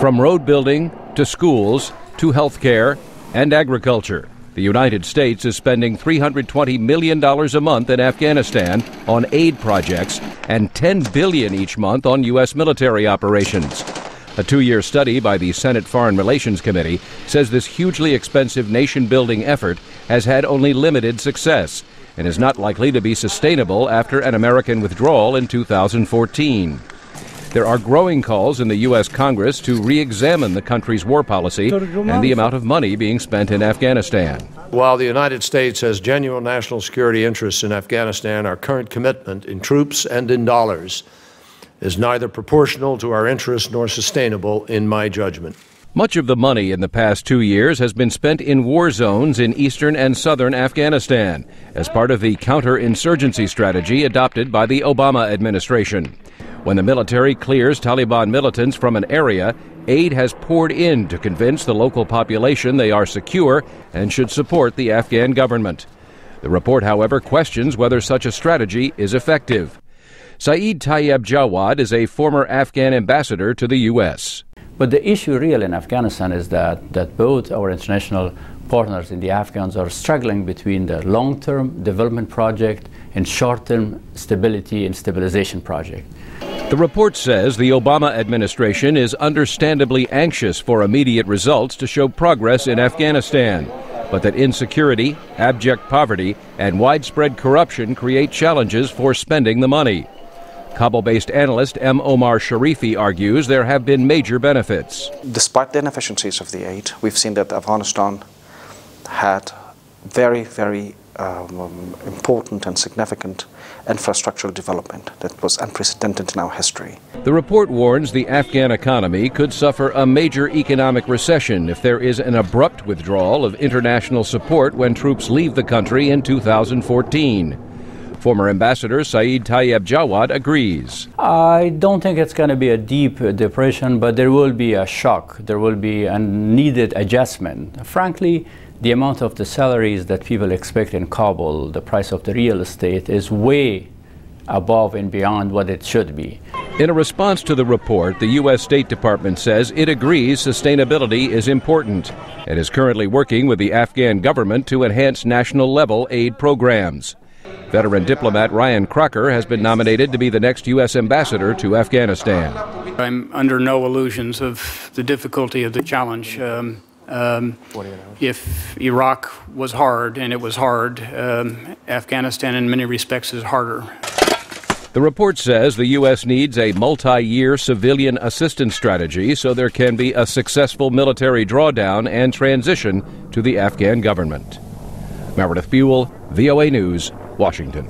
From road building to schools to health care and agriculture, the United States is spending $320 million a month in Afghanistan on aid projects and $10 billion each month on U.S. military operations. A 2-year study by the Senate Foreign Relations Committee says this hugely expensive nation-building effort has had only limited success and is not likely to be sustainable after an American withdrawal in 2014. There are growing calls in the U.S. Congress to re-examine the country's war policy and the amount of money being spent in Afghanistan. While the United States has genuine national security interests in Afghanistan, our current commitment in troops and in dollars is neither proportional to our interests nor sustainable in my judgment. Much of the money in the past 2 years has been spent in war zones in eastern and southern Afghanistan as part of the counterinsurgency strategy adopted by the Obama administration. When the military clears Taliban militants from an area, aid has poured in to convince the local population they are secure and should support the Afghan government. The report, however, questions whether such a strategy is effective. Saeed Tayyab Jawad is a former Afghan ambassador to the U.S. But the issue really in Afghanistan is that both our international partners and the Afghans are struggling between the long-term development project and short-term stability and stabilization project. The report says the Obama administration is understandably anxious for immediate results to show progress in Afghanistan, but that insecurity, abject poverty, and widespread corruption create challenges for spending the money. Kabul-based analyst M. Omar Sharifi argues there have been major benefits. Despite the inefficiencies of the aid, we've seen that Afghanistan had very, very important and significant infrastructural development that was unprecedented in our history. The report warns the Afghan economy could suffer a major economic recession if there is an abrupt withdrawal of international support when troops leave the country in 2014. Former Ambassador Saeed Tayyab Jawad agrees. I don't think it's going to be a deep depression, but there will be a shock. There will be a needed adjustment. Frankly, the amount of the salaries that people expect in Kabul, the price of the real estate, is way above and beyond what it should be. In a response to the report, the U.S. State Department says it agrees sustainability is important and is currently working with the Afghan government to enhance national-level aid programs. Veteran diplomat Ryan Crocker has been nominated to be the next U.S. ambassador to Afghanistan. I'm under no illusions of the difficulty of the challenge. If Iraq was hard, and it was hard, Afghanistan in many respects is harder. The report says the U.S. needs a multi-year civilian assistance strategy so there can be a successful military drawdown and transition to the Afghan government. Meredith Buel, VOA News, Washington.